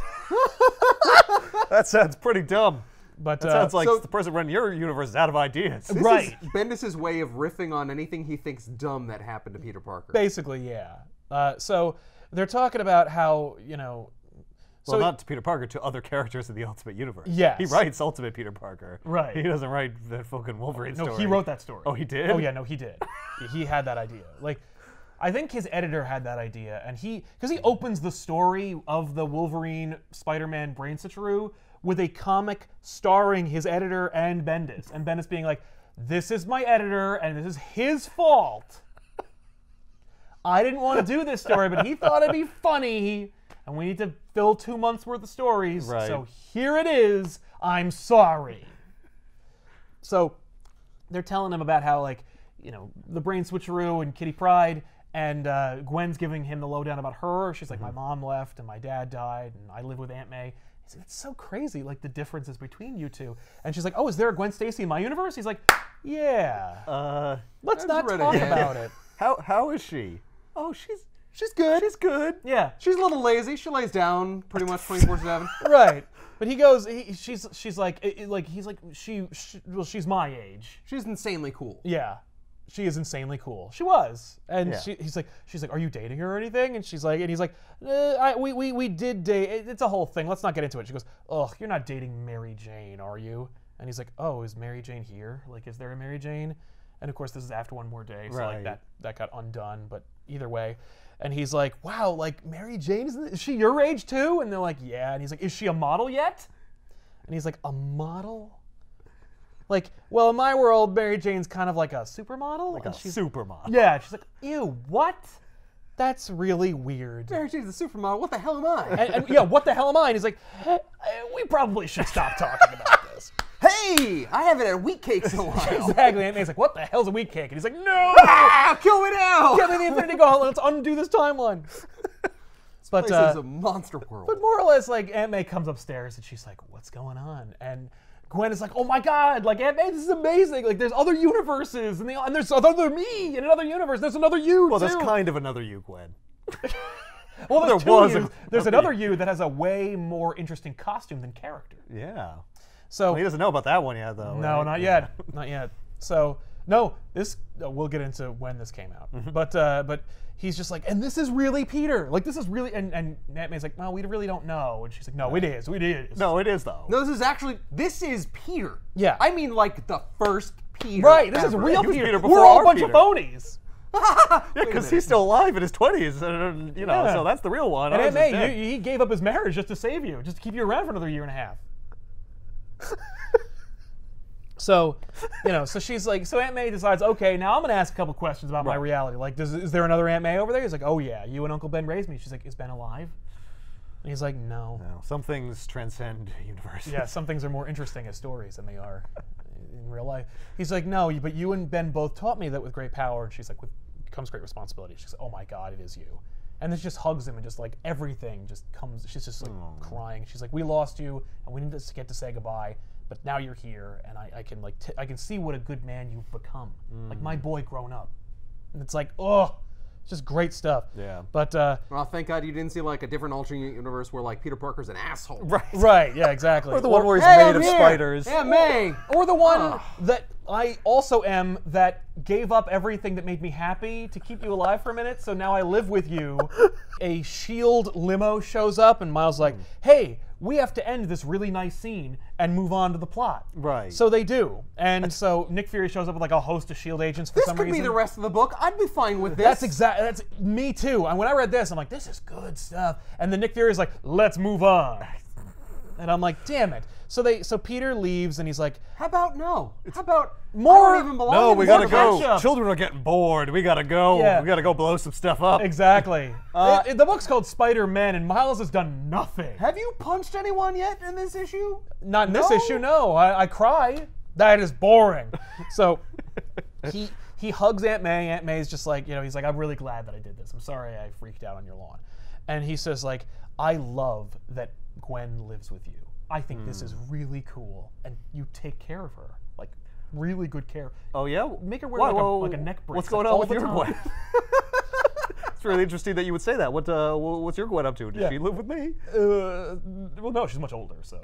That sounds pretty dumb. But That sounds like so- the person running your universe is out of ideas. This Right. is Bendis' way of riffing on anything he thinks dumb that happened to Peter Parker. basically, yeah. So they're talking about how, Well, not to Peter Parker, to other characters in the Ultimate Universe. Yes. He writes Ultimate Peter Parker. Right. He doesn't write that fucking Wolverine No, story. he wrote that story. Oh, he did? Oh, yeah, no, he did. He had that idea. Like, I think his editor had that idea, and because he opens the story of the Wolverine Spider-Man brain switcheroo with a comic starring his editor and Bendis being like, this is my editor, and this is his fault. I didn't want to do this story, but he thought it'd be funny, and we need to fill 2 months worth of stories, Right. so here it is. I'm sorry. So they're telling him about how, like, the brain switcheroo and Kitty Pryde, and Gwen's giving him the lowdown about her. She's like, my mom left, and my dad died, and I live with Aunt May. He's like, it's so crazy, like, the differences between you two. And she's like, oh, is there a Gwen Stacy in my universe? He's like, yeah. Let's not read talk ahead. about it. How is she? Oh, She's good. she's good. Yeah. She's a little lazy. She lays down pretty much 24/7. Right. But he goes, she's like, he's like, she's my age. She's insanely cool. Yeah, she is insanely cool. She was, and Yeah. she's like, are you dating her or anything? And he's like, we did date. It's a whole thing. Let's not get into it. She goes, ugh, you're not dating Mary Jane, are you? And he's like, oh, is Mary Jane here? Like, is there a Mary Jane? And of course, this is after One More Day, so like Right. that got undone. But either way, and he's like, wow, like Mary Jane is she your age too? And they're like, yeah. And he's like, is she a model yet? And he's like, a model? Like, well, in my world, Mary Jane's kind of like a supermodel. Like and a she's supermodel. yeah, she's like, ew, what? that's really weird. Mary Jane's a supermodel. What the hell am I? And yeah, what the hell am I? And he's like, we probably should stop talking about this. Hey, I haven't had wheat cakes in a while. Exactly. Aunt May's like, what the hell's a wheat cake? And he's like, no! Ah, kill me now! Get me the Infinity Gauntlet. Let's undo this timeline. But This is a monster world. But more or less, like, Aunt May comes upstairs and she's like, what's going on? And Gwen is like, oh my God, like, Aunt May, this is amazing. Like, there's other universes, and there's another me in another universe. There's another you, Well, too. there's kind of another you, Gwen. Well, there there's two was yous. a- There's another you that has a way more interesting costume than character. Yeah. So Well, he doesn't know about that one yet, though. no, right? not yet, not yet. So no, this we'll get into when this came out. But he's just like, and this is really Peter. Like, this is really, and Aunt May's like, well, we really don't know. And she's like, no, it is. It is. No, it is, though. No, this is Peter. Yeah. I mean, like, the first Peter. Right. This is ever. real He was Peter. Peter before We're all a our bunch Peter. of phonies. Yeah, Wait a because minute. he's still alive in his 20s, and, you know, Yeah. so that's the real one. And Ours Aunt is May, dead. he gave up his marriage just to save you, just to keep you around for another year and a half. So, so she's like, so Aunt May decides, okay, now I'm going to ask a couple questions about my reality. Like, is there another Aunt May over there? He's like, oh yeah, you and Uncle Ben raised me. She's like, is Ben alive? And he's like, no. No, some things transcend universes. Yeah, some things are more interesting as stories than they are in real life. He's like, no, but you and Ben both taught me that with great power, and she's like, with comes great responsibility. She's like, oh my God, it is you. And then she just hugs him and just like everything just comes, she's just like crying. She's like, we lost you and we didn't just get to say goodbye, but now you're here and I can like, I can see what a good man you've become. Like my boy grown up. And it's like, oh, it's just great stuff. Yeah. But, Well, thank God you didn't see, like, a different alternate universe where, like, Peter Parker's an asshole. Right. right, yeah, exactly. Or the one where he's Hey, made I'm of here. spiders. Yeah, May. Or the one that I also am that gave up everything that made me happy to keep you alive for a minute, so now I live with you. A S.H.I.E.L.D. limo shows up, and Miles' like, hey, we have to end this really nice scene and move on to the plot. Right. So they do. And so Nick Fury shows up with like a host of S.H.I.E.L.D. agents for This some could reason. be the rest of the book. I'd be fine with this. That's me too. And when I read this, I'm like, this is good stuff. And then Nick Fury is like, let's move on. And I'm like, damn it. So Peter leaves and he's like, How about no? How about More- I don't even belong No, in we this gotta go. friendship. Children are getting bored. We gotta go. Yeah. We gotta go blow some stuff up. exactly. The book's called Spider-Man and Miles has done nothing. Have you punched anyone yet in this issue? Not in this No? issue, no. I cry. That is boring. So he hugs Aunt May. Aunt May's just like, he's like, I'm really glad that I did this. I'm sorry I freaked out on your lawn. And he says like, I love that Gwen lives with you. I think this is really cool. And you take care of her. Like, really good care. Oh, yeah? Make her wear Whoa, like a neck brace. What's going like, on all with the your time. Gwen? It's really interesting that you would say that. What's your Gwen up to? Does she live with me? Well, no, she's much older, so,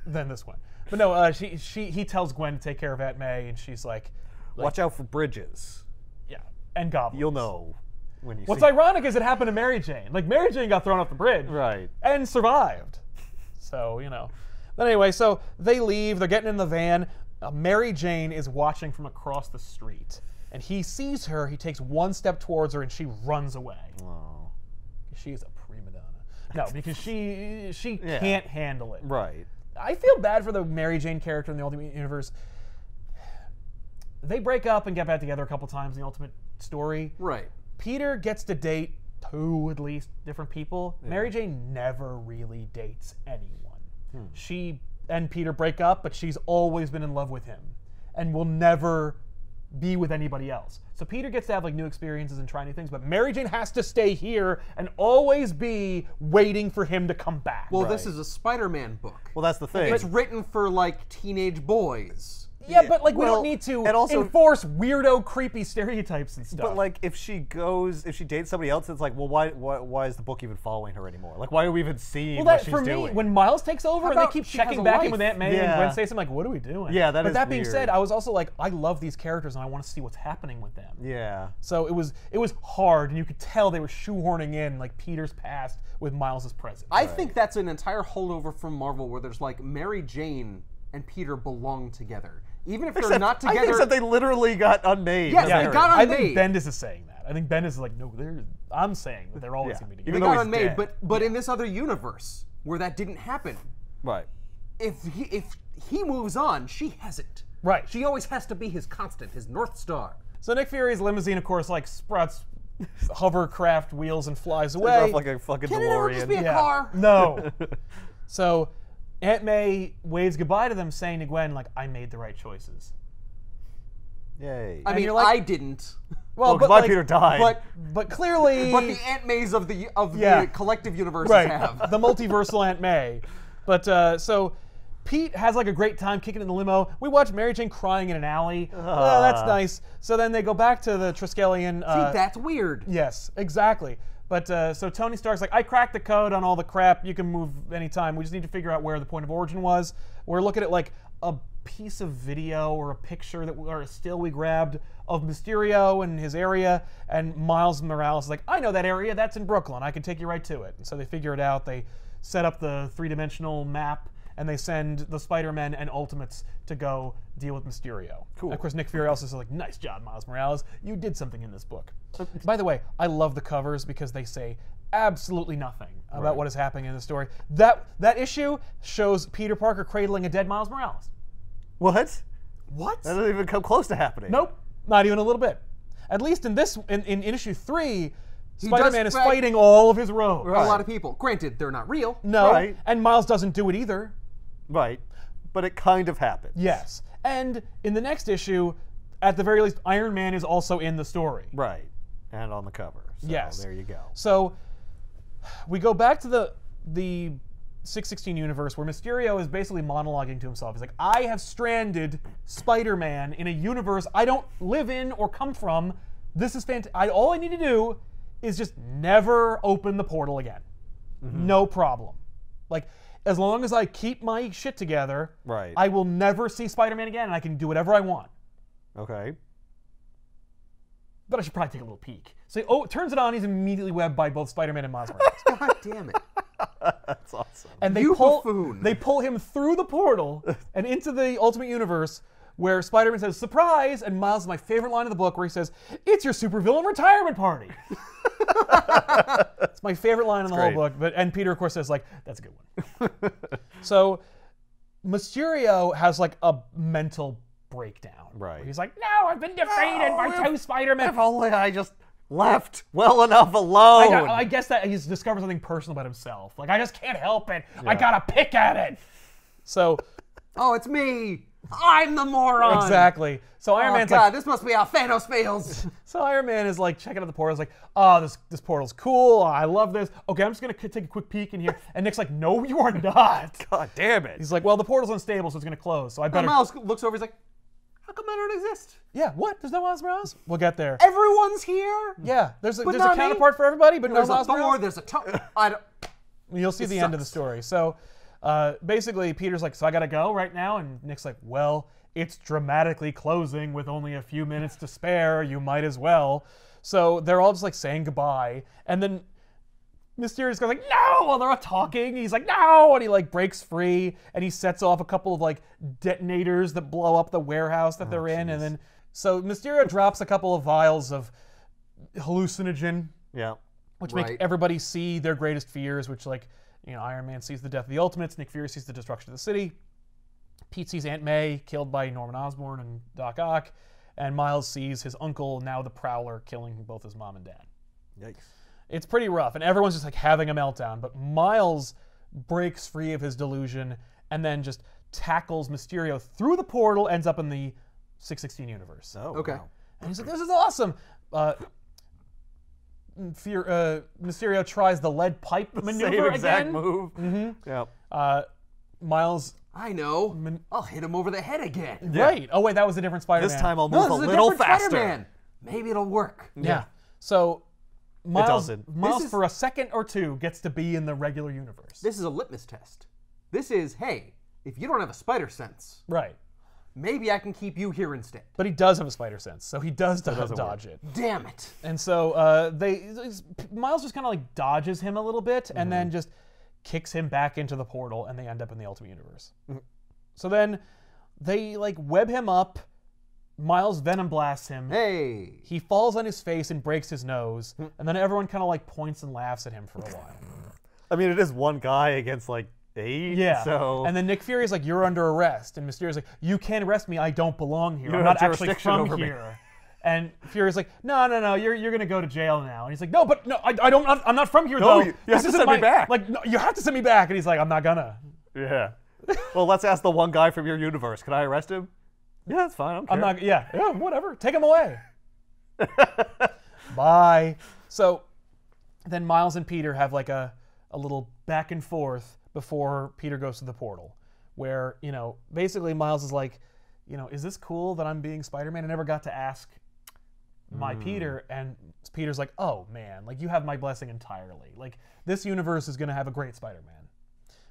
than this one. But no, he tells Gwen to take care of Aunt May, and she's like Watch out for bridges. yeah, and goblins. You'll know when you What's see ironic is it happened to Mary Jane. Like, Mary Jane got thrown off the bridge. Right. And survived. So, But anyway, so they leave. They're getting in the van. Mary Jane is watching from across the street. And he sees her. He takes one step towards her, and she runs away. Oh. She's a prima donna. No, because she can't handle it. Right. I feel bad for the Mary Jane character in the Ultimate Universe. They break up and get back together a couple times in the Ultimate story. Right. Peter gets to date 2 at least different people. Yeah. Mary Jane never really dates anyone. She and Peter break up, but she's always been in love with him and will never be with anybody else. So Peter gets to have like new experiences and try new things, but Mary Jane has to stay here and always be waiting for him to come back. Well, this is a Spider-Man book. Well, that's the thing. It's written for, like, teenage boys. Yeah, but like we well, don't need to and also- enforce weirdo, creepy stereotypes and stuff. But like, if she dates somebody else, it's like, well, why is the book even following her anymore? Like, why are we even seeing well, what that she's for doing? me, when Miles takes over and they about keep she has checking a back in life? with Aunt May Yeah. and Gwen Stacy, I'm like, what are we doing? Yeah, that but is that being weird. said, I was also like, I love these characters and I want to see what's happening with them. Yeah. So it was hard, and you could tell they were shoehorning in like Peter's past with Miles's present. I think that's an entire holdover from Marvel where there's, like, Mary Jane and Peter belong together. Even if they're not together. I think that they literally got unmade. Yes, Yeah, they got I unmade. think Bendis is saying that. I think Bendis is like, no, I'm saying that they're always Yeah. going to be They Even together. though got he's unmade, dead. but in this other universe where that didn't happen, Right. if he moves on, she hasn't. Right. She always has to be his constant, his North Star. So Nick Fury's limousine, of course, like sprouts hovercraft wheels and flies Goes away. off like a fucking Can it ever just be DeLorean. a car? No. So Aunt May waves goodbye to them, saying to Gwen, like, I made the right choices. Yay. I mean, you're like- I didn't. Well, goodbye, Peter died. But clearly, But the Aunt Mays of the Yeah. collective universes right, have. the multiversal Aunt May. But so Pete has like a great time kicking in the limo. We watch Mary Jane crying in an alley. That's nice. So then they go back to the Triskelion. See, that's weird. Yes, exactly. But so Tony Stark's like, I cracked the code on all the crap. You can move anytime. We just need to figure out where the point of origin was. We're looking at like a piece of video or a picture or a still we grabbed of Mysterio and his area, and Miles Morales is like, I know that area. That's in Brooklyn. I can take you right to it. And so they figure it out. They set up the three-dimensional map, and they send the Spider-Men and Ultimates to go deal with Mysterio. Cool. And of course, Nick Fury also says like, nice job, Miles Morales. You did something in this book. By the way, I love the covers because they say absolutely nothing about what is happening in the story. That issue shows Peter Parker cradling a dead Miles Morales. What? What? That doesn't even come close to happening. Nope, not even a little bit. At least in this, in issue 3, Spider-Man is fight fighting all of his rogues. A lot of people. Granted, they're not real. No, Right. and Miles doesn't do it either. Right. But it kind of happens. Yes, and in the next issue, at the very least, Iron Man is also in the story. Right. And on the cover. So Yes. there you go. So we go back to the 616 universe where Mysterio is basically monologuing to himself. He's like, I have stranded Spider-Man in a universe I don't live in or come from. This is fantastic. All I need to do is just never open the portal again. No problem. Like, as long as I keep my shit together, Right. I will never see Spider-Man again, and I can do whatever I want. Okay. But I should probably take a little peek. So, turns it on, he's immediately webbed by both Spider-Man and Miles Morales. God damn it. That's awesome. And You buffoon. they pull him through the portal and into the Ultimate Universe, where Spider-Man says, surprise, and Miles is my favorite line of the book, where he says, it's your supervillain retirement party. It's my favorite line in the whole great. book. And Peter, of course, says, like, that's a good one. So Mysterio has, like, a mental breakdown. Right. Where he's like, no, I've been defeated by two Spider-Men. If only I just left well enough alone. I guess that he's discovered something personal about himself. Like, I just can't help it. I gotta pick at it. So, Oh, it's me. I'm the moron. exactly. So Iron Oh, Man's God, like, this must be how Thanos fails. so Iron Man is like checking out the portal. He's like, oh, this portal's cool. I love this. Okay, I'm just gonna take a quick peek in here. And Nick's like, no, you are not. God damn it. He's like, well, the portal's unstable, so it's gonna close. So I And better. Miles looks over, he's like, how come I don't exist? Yeah, what? There's no Miles Morales? We'll get there. Everyone's here? Yeah, there's a not me. counterpart for everybody, but There's no a Miles Thor, Morales. there's a Thor. I don't... You'll see the end of the sucks. story. So basically, Peter's like, so I gotta go right now? And Nick's like, well, it's dramatically closing with only a few minutes to spare. You might as well. So they're all just like saying goodbye. And then Mysterio goes like, no! While they're all talking, he's like, no! And he like breaks free and he sets off a couple of like detonators that blow up the warehouse that they're in. And then, so Mysterio drops a couple of vials of hallucinogen, Yeah. which Right. make everybody see their greatest fears, which, like, you know, Iron Man sees the death of the Ultimates, Nick Fury sees the destruction of the city, Pete sees Aunt May killed by Norman Osborn and Doc Ock, and Miles sees his uncle, now the Prowler, killing both his mom and dad. Yikes. It's pretty rough, and everyone's just like having a meltdown, but Miles breaks free of his delusion and then just tackles Mysterio through the portal, ends up in the 616 universe. Oh, Okay. wow. And he's like, this is awesome. Mysterio tries the lead pipe maneuver Same exact again. move. Mm-hmm. Yep. Miles, I know. I'll hit him over the head again. right. Oh, wait, that was a different Spider-Man. This time I'll No, move this a is little different faster. Spider-Man. Maybe it'll work. Yeah. So, Miles, doesn't. Miles This is- for a second or two, gets to be in the regular universe. This is a litmus test. This is, hey, if you don't have a spider sense, Right. maybe I can keep you here instead. But he does have a spider sense, so he does doesn't dodge it. Damn it. And so Miles just kind of like dodges him a little bit and then just kicks him back into the portal, and they end up in the Ultimate Universe. So then they like web him up. Miles Venom blasts him. Hey. He falls on his face and breaks his nose, and then everyone kind of like points and laughs at him for a while. I mean, it is one guy against like 8. Yeah. So And then Nick Fury's like, "You're under arrest," and Mysterio's like, "You can't arrest me. I don't belong here. You I'm don't not have actually jurisdiction from over me." here." And Fury's like, no, you're gonna go to jail now. And he's like, no, but no, I'm not from here though. You have to send me back. Like, no, you have to send me back. And he's like, I'm not gonna. Yeah. Well, let's ask the one guy from your universe. Can I arrest him? Yeah, that's fine. I don't care. I'm not. Yeah, whatever. Take him away. Bye. So then Miles and Peter have like a little back and forth before Peter goes to the portal, where basically Miles is like, is this cool that I'm being Spider-Man? I never got to ask my Peter, and Peter's like, oh man, like you have my blessing entirely. Like this universe is gonna have a great Spider-Man.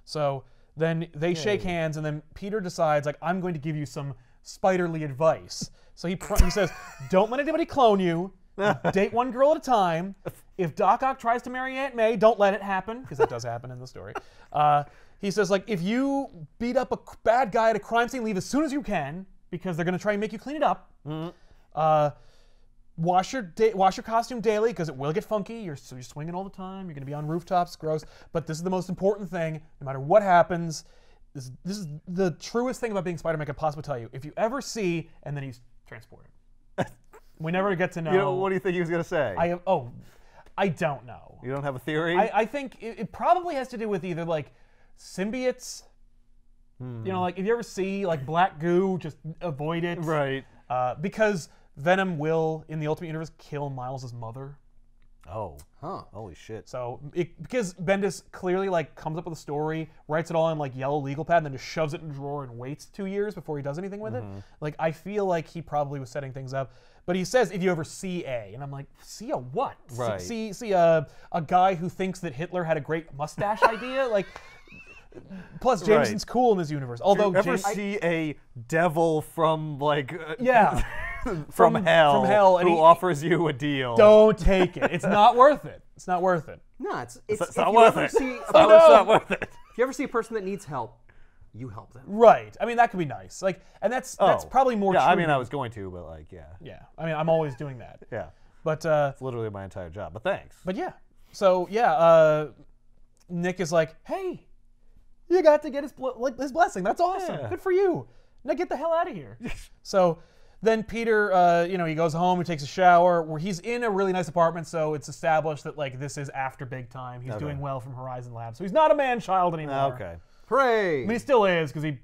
So then they shake hands, and then Peter decides like, I'm going to give you some spiderly advice. So he says, don't let anybody clone you. Date one girl at a time. If Doc Ock tries to marry Aunt May, don't let it happen, because that does happen in the story. He says, like, if you beat up a bad guy at a crime scene, leave as soon as you can, because they're going to try and make you clean it up. Wash your costume daily, because it will get funky. You're swinging all the time. You're going to be on rooftops. Gross. But this is the most important thing. No matter what happens, this is the truest thing about being Spider-Man I could possibly tell you. If you ever see, and then he's transported. We never get to know. What do you think he was going to say? I don't know. You don't have a theory? I think it probably has to do with either like symbiotes. Like if you ever see like black goo, just avoid it. Right. Because Venom will, in the Ultimate Universe, kill Miles' mother. Oh. Huh. Holy shit. So, because Bendis clearly like comes up with a story, writes it all on like yellow legal pad, and then just shoves it in a drawer and waits 2 years before he does anything with it. Like, I feel like he probably was setting things up. But he says, if you ever see a, and I'm like, see a what? Right. See a guy who thinks that Hitler had a great mustache idea? Like, plus Jameson's cool in this universe. Although, ever see a devil from like from hell, and who offers you a deal? Don't take it. It's not worth it. It's not worth it. No, it's not worth it. It's not worth it. If you ever see a person that needs help, you help them. Right. I mean, that could be nice. Like, and that's probably more true. I mean, I was going to, but like, yeah. Yeah. I mean, I'm always doing that. Yeah. But it's literally my entire job. But thanks. But yeah. So yeah, Nick is like, hey, you got to get his blessing. That's awesome. Yeah. Good for you. Now get the hell out of here. So then Peter, he goes home, he takes a shower, where he's in a really nice apartment, so it's established that like this is after big time. He's doing well from Horizon Labs, so he's not a man-child anymore. Okay. Hooray! I mean, he still is, because he,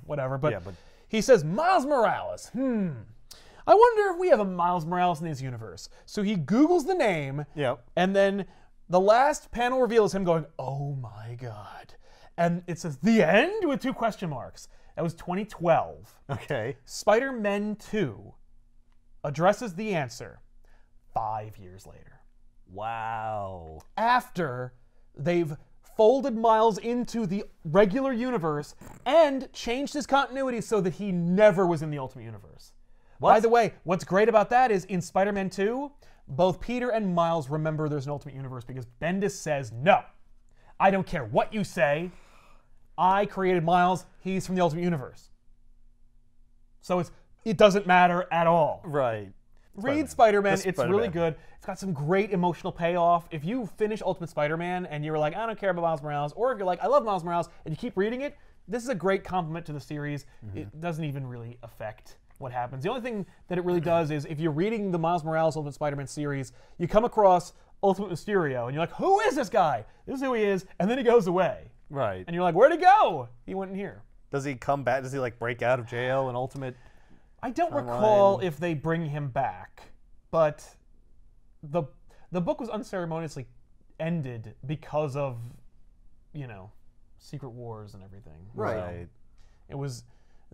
whatever. But he says, Miles Morales. I wonder if we have a Miles Morales in this universe. So he Googles the name. Yep. And then the last panel reveals him going, oh my God. And it says, the end with 2 question marks. That was 2012. Okay. Spider-Man 2 addresses the answer 5 years later. Wow. After they've folded Miles into the regular universe and changed his continuity so that he never was in the Ultimate Universe. What? By the way, what's great about that is in Spider-Man 2, both Peter and Miles remember there's an Ultimate Universe because Bendis says, no, I don't care what you say. I created Miles. He's from the Ultimate Universe. So it doesn't matter at all. Right. Read Spider-Man. It's really good. It's got some great emotional payoff. If you finish Ultimate Spider-Man and you're like, I don't care about Miles Morales, or if you're like, I love Miles Morales, and you keep reading it, this is a great compliment to the series. It doesn't even really affect what happens. The only thing that it really does is if you're reading the Miles Morales Ultimate Spider-Man series, you come across Ultimate Mysterio, and you're like, who is this guy? This is who he is, and then he goes away. Right. And you're like, where'd he go? He went in here. Does he come back? Does he like break out of jail in Ultimate? I don't recall if they bring him back, but the book was unceremoniously ended because of, Secret Wars and everything. Right.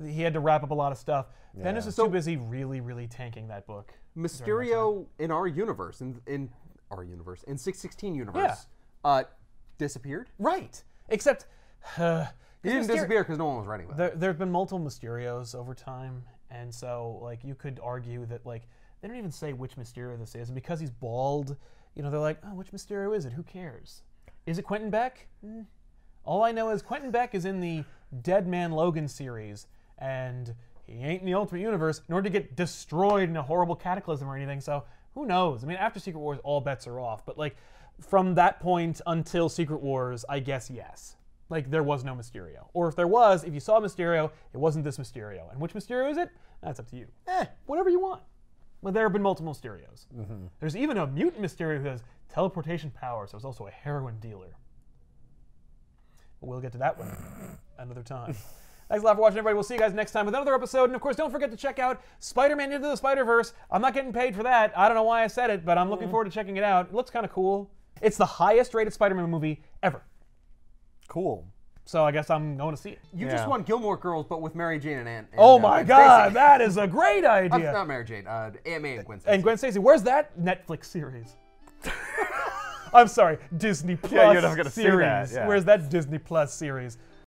He had to wrap up a lot of stuff. Yeah. Bendis is too busy really, really tanking that book. Mysterio in our universe, in our universe, in 616 universe, disappeared. Right. Except he didn't disappear because no one was writing about it. There have been multiple Mysterios over time, and so like you could argue that like they don't even say which Mysterio this is, and because he's bald, they're like, oh, which Mysterio is it? Who cares? Is it Quentin Beck? All I know is Quentin Beck is in the Dead Man Logan series, and he ain't in the Ultimate Universe, nor to get destroyed in a horrible cataclysm or anything. So who knows? I mean, after Secret Wars, all bets are off. But like from that point until Secret Wars, I guess yes. Like there was no Mysterio, or if there was, if you saw Mysterio, it wasn't this Mysterio. And which Mysterio is it? That's up to you. Whatever you want. Well, there have been multiple Mysterios. There's even a mutant Mysterio who has teleportation powers. So he's also a heroin dealer. But we'll get to that one another time. Thanks a lot for watching, everybody. We'll see you guys next time with another episode. And, of course, don't forget to check out Spider-Man Into the Spider-Verse. I'm not getting paid for that. I don't know why I said it, but I'm looking forward to checking it out. It looks kind of cool. It's the highest-rated Spider-Man movie ever. Cool. So I guess I'm going to see it. You just want Gilmore Girls, but with Mary Jane and Aunt. Oh, my God. That is a great idea. Not Mary Jane. Aunt May and Gwen Stacy. And Gwen Stacy. Where's that Netflix series? I'm sorry, Disney Plus you're never gonna see series. that, yeah. Where's that Disney Plus series?